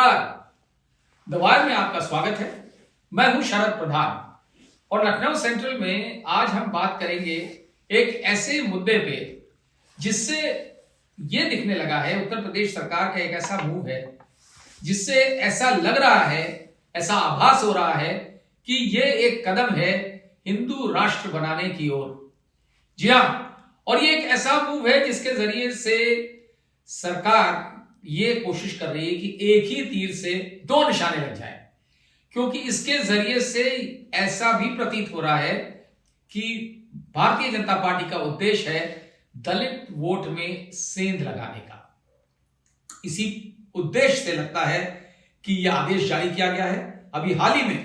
नमस्कार। The wire में आपका स्वागत है। मैं हूं शरद प्रधान और लखनऊ सेंट्रल में आज हम बात करेंगे एक ऐसे मुद्दे पे जिससे ये दिखने लगा है, उत्तर प्रदेश सरकार का एक ऐसा मूव है जिससे ऐसा लग रहा है, ऐसा आभास हो रहा है कि ये एक कदम है हिंदू राष्ट्र बनाने की ओर। जी हां, और ये एक ऐसा मूव है जिसके जरिए से सरकार ये कोशिश कर रही है कि एक ही तीर से दो निशाने लग जाए, क्योंकि इसके जरिए से ऐसा भी प्रतीत हो रहा है कि भारतीय जनता पार्टी का उद्देश्य है दलित वोट में सेंध लगाने का। इसी उद्देश्य से लगता है कि यह आदेश जारी किया गया है। अभी हाल ही में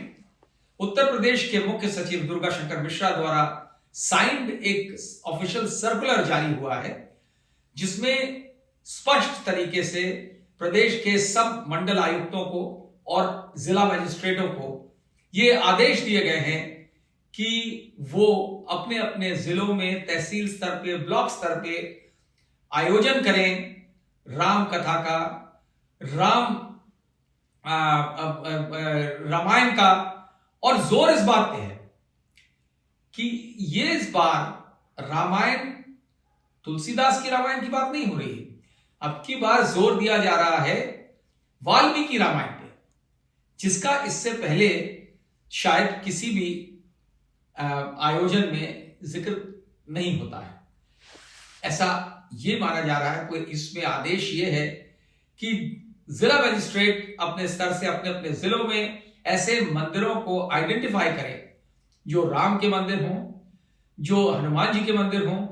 उत्तर प्रदेश के मुख्य सचिव दुर्गा शंकर मिश्रा द्वारा साइंड एक ऑफिशियल सर्कुलर जारी हुआ है जिसमें स्पष्ट तरीके से प्रदेश के सब मंडल आयुक्तों को और जिला मजिस्ट्रेटों को ये आदेश दिए गए हैं कि वो अपने अपने जिलों में तहसील स्तर पे, ब्लॉक स्तर पे आयोजन करें राम कथा का, रामायण का। और जोर इस बात पे है कि ये इस बार रामायण तुलसीदास की रामायण की बात नहीं हो रही है, अब की बार जोर दिया जा रहा है वाल्मीकि रामायण पे, जिसका इससे पहले शायद किसी भी आयोजन में जिक्र नहीं होता है। ऐसा ये माना जा रहा है, कोई इसमें आदेश ये है कि जिला मजिस्ट्रेट अपने स्तर से अपने अपने जिलों में ऐसे मंदिरों को आइडेंटिफाई करें जो राम के मंदिर हों, जो हनुमान जी के मंदिर हों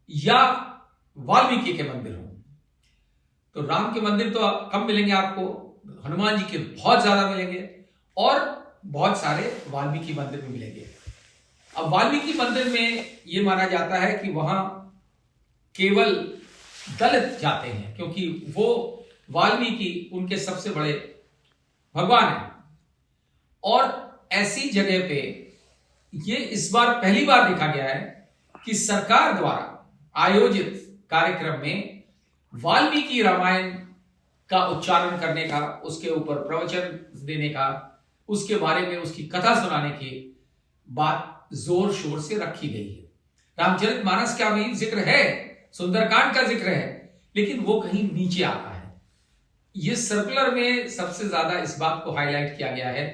या वाल्मीकि के मंदिर हों। तो राम के मंदिर तो कम मिलेंगे आपको, हनुमान जी के बहुत ज्यादा मिलेंगे और बहुत सारे वाल्मीकि मंदिर भी मिलेंगे। अब वाल्मीकि मंदिर में यह माना जाता है कि वहां केवल दलित जाते हैं, क्योंकि वो वाल्मीकि उनके सबसे बड़े भगवान हैं। और ऐसी जगह पे ये इस बार पहली बार देखा गया है कि सरकार द्वारा आयोजित कार्यक्रम में वाल्मीकि रामायण का उच्चारण करने का, उसके ऊपर प्रवचन देने का, उसके बारे में उसकी कथा सुनाने की बात जोर शोर से रखी गई है। रामचरितमानस का भी जिक्र है, सुंदरकांड का जिक्र है, लेकिन वो कहीं नीचे आता है। ये सर्कुलर में सबसे ज्यादा इस बात को हाईलाइट किया गया है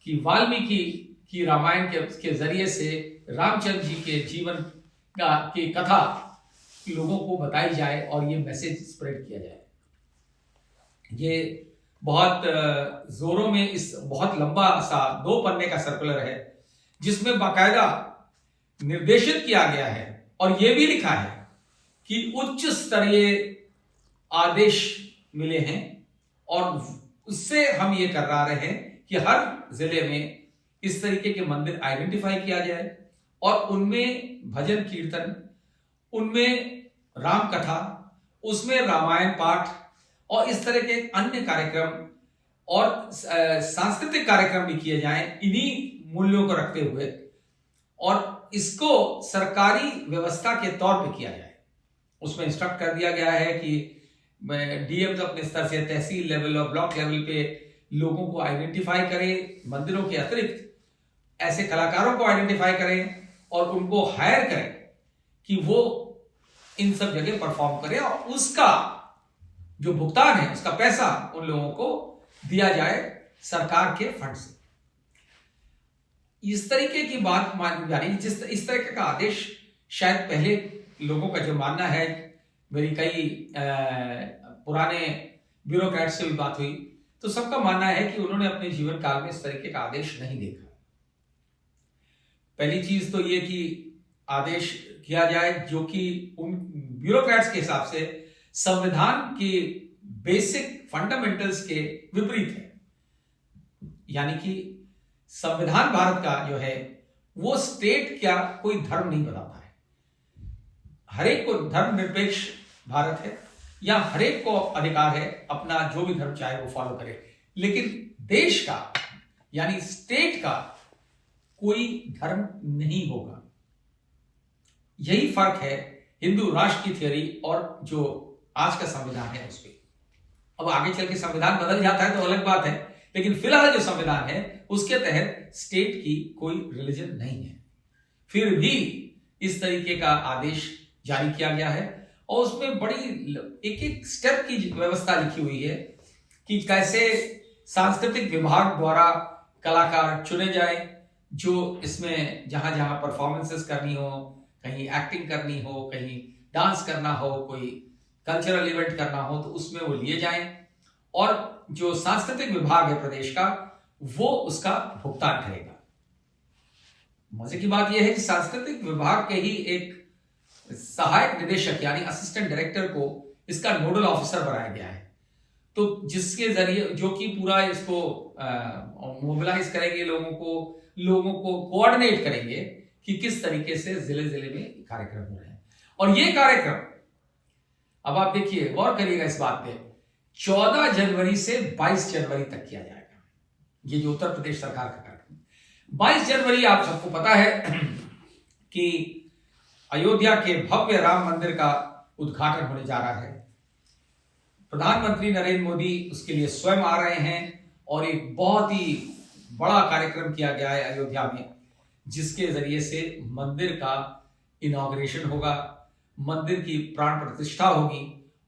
कि वाल्मीकि की रामायण के जरिए से रामचंद्र जी के जीवन की कथा लोगों को बताई जाए और ये मैसेज स्प्रेड किया जाए। ये बहुत जोरों में इस बहुत लंबा सा 2 पन्ने का सर्कुलर है जिसमें बाकायदा निर्देशित किया गया है और यह भी लिखा है कि उच्च स्तरीय आदेश मिले हैं और उससे हम ये करा रहे हैं कि हर जिले में इस तरीके के मंदिर आइडेंटिफाई किया जाए और उनमें भजन कीर्तन, उनमें राम कथा, उसमें रामायण पाठ और इस तरह के अन्य कार्यक्रम और सांस्कृतिक कार्यक्रम भी किए जाएं इन्हीं मूल्यों को रखते हुए, और इसको सरकारी व्यवस्था के तौर पे किया जाए। उसमें इंस्ट्रक्ट कर दिया गया है कि डीएम अपने स्तर से तहसील लेवल और ब्लॉक लेवल पे लोगों को आइडेंटिफाई करें, मंदिरों के अतिरिक्त ऐसे कलाकारों को आइडेंटिफाई करें और उनको हायर करें कि वो इन सब जगह परफॉर्म करें और उसका जो भुगतान है, उसका पैसा उन लोगों को दिया जाए सरकार के फंड से। इस तरीके की बात यानी जिस इस तरह का आदेश शायद पहले लोगों का जो मानना है, मेरी कई पुराने ब्यूरोक्रेट से भी बात हुई तो सबका मानना है कि उन्होंने अपने जीवन काल में इस तरीके का आदेश नहीं देखा। पहली चीज तो ये कि आदेश किया जाए जो कि उन ब्यूरोक्रेट्स के हिसाब से संविधान के बेसिक फंडामेंटल्स के विपरीत है। यानी कि संविधान भारत का जो है वो स्टेट क्या कोई धर्म नहीं बताता है। हरेक को धर्मनिरपेक्ष भारत है, या हरेक को अधिकार है अपना जो भी धर्म चाहे वो फॉलो करे, लेकिन देश का यानी स्टेट का कोई धर्म नहीं होगा। यही फर्क है हिंदू राष्ट्र की थ्योरी और जो आज का संविधान है उसमें। अब आगे चल के संविधान बदल जाता है तो अलग बात है, लेकिन फिलहाल जो संविधान है उसके तहत स्टेट की कोई रिलीजन नहीं है। फिर भी इस तरीके का आदेश जारी किया गया है और उसमें बड़ी एक एक स्टेप की व्यवस्था लिखी हुई है कि कैसे सांस्कृतिक विभाग द्वारा कलाकार चुने जाए, जो इसमें जहां जहां परफॉर्मेंसेस करनी हो, कहीं एक्टिंग करनी हो, कहीं डांस करना हो, कोई कल्चरल इवेंट करना हो, तो उसमें वो लिए जाएं और जो सांस्कृतिक विभाग है प्रदेश का वो उसका भुगतान करेगा। मजे की बात यह है कि सांस्कृतिक विभाग के ही एक सहायक निदेशक यानी असिस्टेंट डायरेक्टर को इसका नोडल ऑफिसर बनाया गया है, तो जिसके जरिए जो कि पूरा इसको मोबिलाइज करेंगे, लोगों को कोऑर्डिनेट करेंगे कि किस तरीके से जिले जिले में कार्यक्रम हो रहे हैं। और ये कार्यक्रम अब आप देखिए, गौर करिएगा इस बात पे, 14 जनवरी से 22 जनवरी तक किया जाएगा ये जो उत्तर प्रदेश सरकार का कार्यक्रम। 22 जनवरी आप सबको पता है कि अयोध्या के भव्य राम मंदिर का उद्घाटन होने जा रहा है। प्रधानमंत्री नरेंद्र मोदी उसके लिए स्वयं आ रहे हैं और एक बहुत ही बड़ा कार्यक्रम किया गया है अयोध्या में, जिसके जरिए से मंदिर का इनॉग्रेशन होगा, मंदिर की प्राण प्रतिष्ठा होगी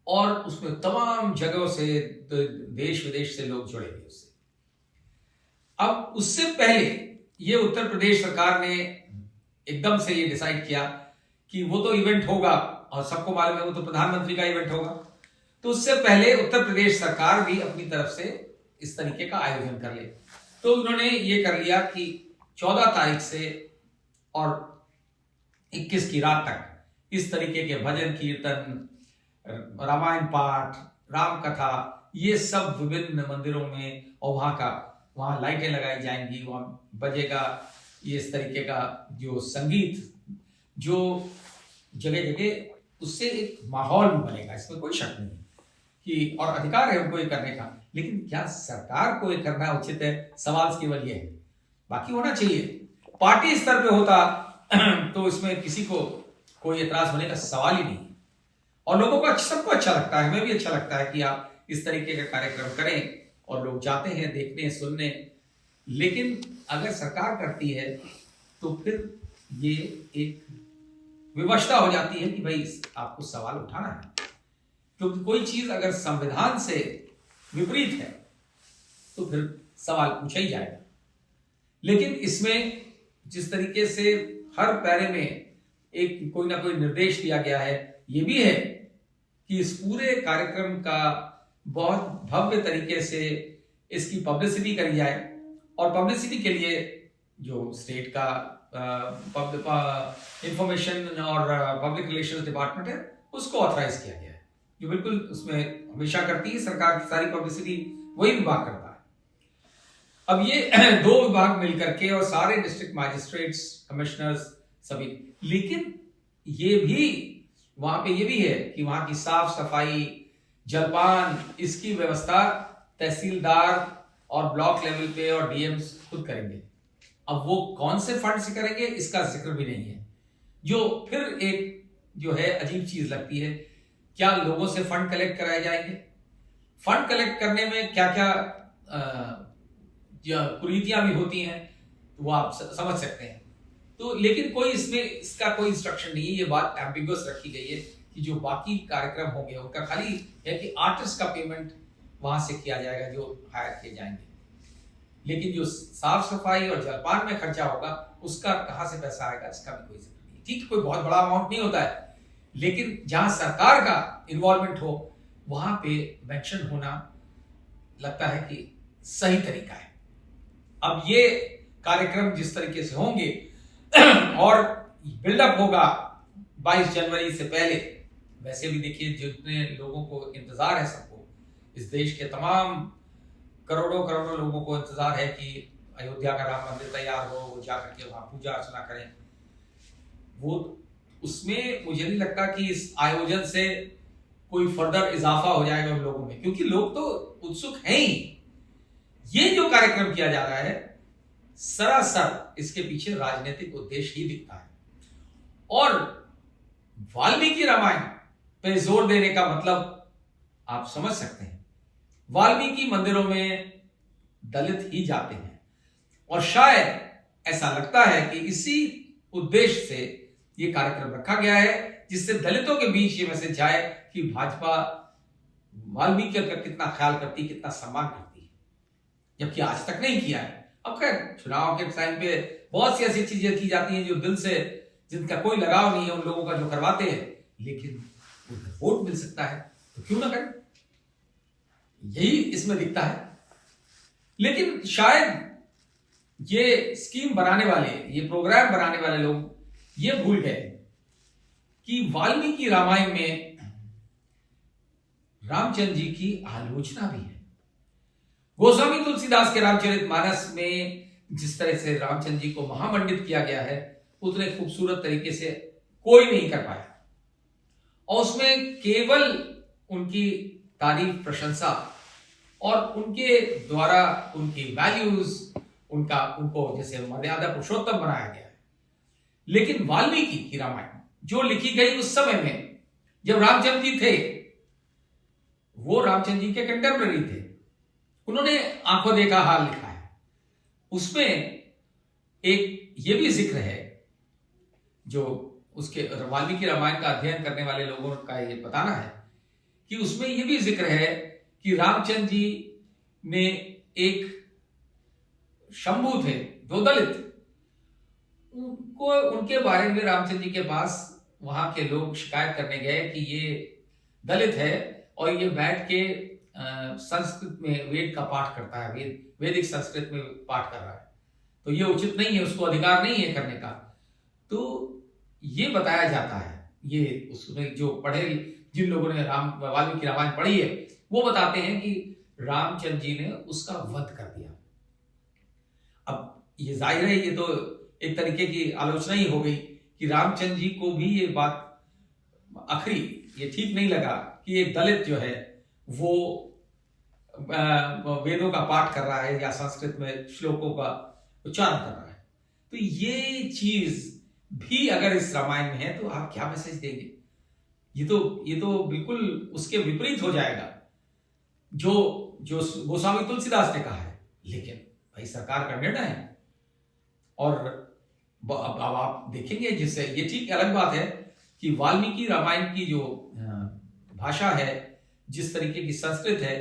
और उसमें तमाम जगहों से, देश विदेश से लोग जुड़ेंगे उससे। अब उससे पहले ये उत्तर प्रदेश सरकार ने एकदम से ये डिसाइड किया कि वो तो इवेंट होगा और सबको मालूम है वो तो प्रधानमंत्री का इवेंट होगा, तो उससे पहले उत्तर प्रदेश सरकार भी अपनी तरफ से इस तरीके का आयोजन कर ले। तो उन्होंने ये कर लिया कि 14 तारीख से और 21 की रात तक इस तरीके के भजन कीर्तन, रामायण पाठ, राम कथा, ये सब विभिन्न मंदिरों में, और वहां लाइटें लगाई जाएंगी, वहां बजेगा ये इस तरीके का जो संगीत, जो जगह जगह उससे एक माहौल बनेगा, इसमें कोई शक नहीं कि, और अधिकार है उनको ये करने का। लेकिन क्या सरकार को ये करना उचित है? सवाल केवल ये है, बाकी होना चाहिए। पार्टी स्तर पे होता तो इसमें किसी को कोई एतराज होने का सवाल ही नहीं, और लोगों को सबको अच्छा लगता है, हमें भी अच्छा लगता है कि आप इस तरीके का कार्यक्रम करें और लोग जाते हैं देखने सुनने। लेकिन अगर सरकार करती है तो फिर ये एक विवशता हो जाती है कि भाई आपको सवाल उठाना है, क्योंकि कोई चीज अगर संविधान से विपरीत है तो फिर सवाल पूछा ही जाएगा। लेकिन इसमें जिस तरीके से हर पैरे में एक कोई ना कोई निर्देश दिया गया है, ये भी है कि इस पूरे कार्यक्रम का बहुत भव्य तरीके से इसकी पब्लिसिटी करी जाए, और पब्लिसिटी के लिए जो स्टेट का इंफॉर्मेशन और पब्लिक रिलेशंस डिपार्टमेंट है उसको ऑथराइज किया गया है, जो बिल्कुल उसमें हमेशा करती है सरकार की सारी पब्लिसिटी वही विभाग करता है। अब ये 2 विभाग मिलकर के और सारे डिस्ट्रिक्ट मजिस्ट्रेट्स, कमिश्नर्स सभी, लेकिन ये भी वहां पे ये भी है कि वहां की साफ सफाई, जलपान, इसकी व्यवस्था तहसीलदार और ब्लॉक लेवल पे और डीएम्स खुद करेंगे। अब वो कौन से फंड से करेंगे इसका जिक्र भी नहीं है, जो फिर एक जो है अजीब चीज लगती है। क्या लोगों से फंड कलेक्ट कराए जाएंगे? फंड कलेक्ट करने में क्या क्या कुरीतियां भी होती हैं, वो आप समझ सकते हैं। तो लेकिन कोई इसमें इसका कोई इंस्ट्रक्शन नहीं है, ये बात एम्बिगुअस रखी गई है कि जो बाकी कार्यक्रम होंगे उनका खाली है कि आर्टिस्ट का पेमेंट वहां से किया जाएगा जो हायर किए जाएंगे, लेकिन जो साफ सफाई और जलपान में खर्चा होगा उसका कहां से पैसा आएगा इसका भी कोई जिक्र नहीं। ठीक, कोई बहुत बड़ा अमाउंट नहीं होता है, लेकिन जहां सरकार का इन्वॉल्वमेंट हो वहां पे मेंशन होना लगता है कि सही तरीका है। अब ये कार्यक्रम जिस तरीके से होंगे और बिल्डअप होगा 22 जनवरी से पहले, वैसे भी देखिए जितने लोगों को इंतजार है, सबको इस देश के तमाम करोड़ों करोड़ों लोगों को इंतजार है कि अयोध्या का राम मंदिर तैयार हो, वो जाकर के वहां पूजा अर्चना करें। वो उसमें मुझे नहीं लगता कि इस आयोजन से कोई फर्दर इजाफा हो जाएगा उन लोगों में, क्योंकि लोग तो उत्सुक हैं ही। ये जो कार्यक्रम किया जा रहा है सरासर इसके पीछे राजनीतिक उद्देश्य ही दिखता है, और वाल्मीकि रामायण पे जोर देने का मतलब आप समझ सकते हैं वाल्मीकि मंदिरों में दलित ही जाते हैं। और शायद ऐसा लगता है कि इसी उद्देश्य से ये कार्यक्रम रखा गया है, जिससे दलितों के बीच ये मैसेज जाए कि भाजपा वाल्मीकि का कितना ख्याल करती, कितना सम्मान करती है, जबकि आज तक नहीं किया है। अब खैर चुनाव के टाइम पे बहुत सी ऐसी चीजें की जाती हैं जो दिल से, जिनका कोई लगाव नहीं है उन लोगों का, जो करवाते हैं, लेकिन उन्हें वोट मिल सकता है तो क्यों ना करें, यही इसमें दिखता है। लेकिन शायद ये स्कीम बनाने वाले, ये प्रोग्राम बनाने वाले लोग ये भूल गए कि वाल्मीकि रामायण में रामचंद्र जी की आलोचना भी है। गोस्वामी तुलसीदास के रामचरितमानस में जिस तरह से रामचंद्र जी को महामंडित किया गया है, उतने खूबसूरत तरीके से कोई नहीं कर पाया। और उसमें केवल उनकी तारीफ, प्रशंसा और उनके द्वारा उनकी वैल्यूज, उनको जैसे मर्यादा पुरुषोत्तम बनाया गया है। लेकिन वाल्मीकि की रामायण जो लिखी गई उस समय में जब रामचंद्र जी थे, वो रामचंद्र जी के कंटेम्पररी थे, उन्होंने आंखों देखा हाल लिखा है। उसमें एक ये भी जिक्र है, जो उसके वाल्मीकि रामायण का अध्ययन करने वाले लोगों का ये बताना है कि उसमें ये भी जिक्र है कि रामचंद्र जी ने एक शंभू थे, दो दलित, उनके बारे में रामचंद्र जी के पास वहां के लोग शिकायत करने गए कि ये दलित है और ये बैठ के संस्कृत में वेद का पाठ करता है, वैदिक संस्कृत में पाठ कर रहा है, तो ये उचित नहीं है, उसको अधिकार नहीं है करने का। तो ये बताया जाता है, ये उसमें जो पढ़े, जिन लोगों ने वाल्मीकि रामायण पढ़ी है, वो बताते हैं कि रामचंद्र जी ने उसका वध कर दिया। अब ये जाहिर है, ये तो एक तरीके की आलोचना ही हो गई कि रामचंद्र जी को भी ये बात आखिरी ये ठीक नहीं लगा कि एक दलित जो है वो वेदों का पाठ कर रहा है या संस्कृत में श्लोकों का उच्चारण कर रहा है। तो ये चीज भी अगर इस रामायण में है तो आप क्या मैसेज देंगे? ये तो बिल्कुल उसके विपरीत हो जाएगा जो गोस्वामी तुलसीदास ने कहा है। लेकिन भाई सरकार का निर्णय है, और अब आप देखेंगे, जिससे ये ठीक अलग बात है कि वाल्मीकि रामायण की जो भाषा है, जिस तरीके की संस्कृत है,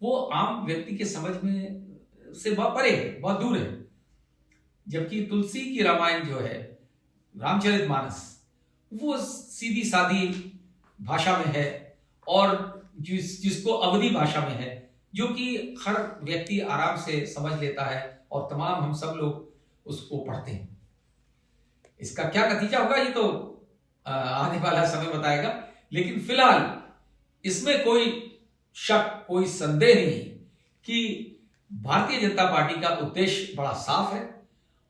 वो आम व्यक्ति के समझ में से बहुत परे है, बहुत दूर है। जबकि तुलसी की रामायण जो है, रामचरितमानस, वो सीधी सादी भाषा में है और जिसको अवधी भाषा में है, जो कि हर व्यक्ति आराम से समझ लेता है और तमाम हम सब लोग उसको पढ़ते हैं। इसका क्या नतीजा होगा ये तो आने वाला समय बताएगा। लेकिन फिलहाल इसमें कोई शक, कोई संदेह नहीं कि भारतीय जनता पार्टी का उद्देश्य बड़ा साफ है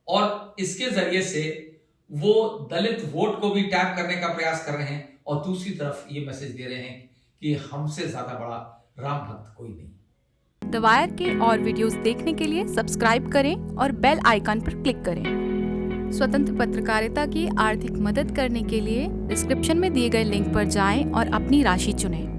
और इसके जरिए से वो दलित वोट को भी टैप करने का प्रयास कर रहे हैं और दूसरी तरफ ये मैसेज दे रहे हैं कि हमसे ज्यादा बड़ा राम भक्त कोई नहीं। द वायर के और वीडियोस देखने के लिए सब्सक्राइब करें और बेल आइकन पर क्लिक करें। स्वतंत्र पत्रकारिता की आर्थिक मदद करने के लिए डिस्क्रिप्शन में दिए गए लिंक पर जाएं और अपनी राशि चुनें।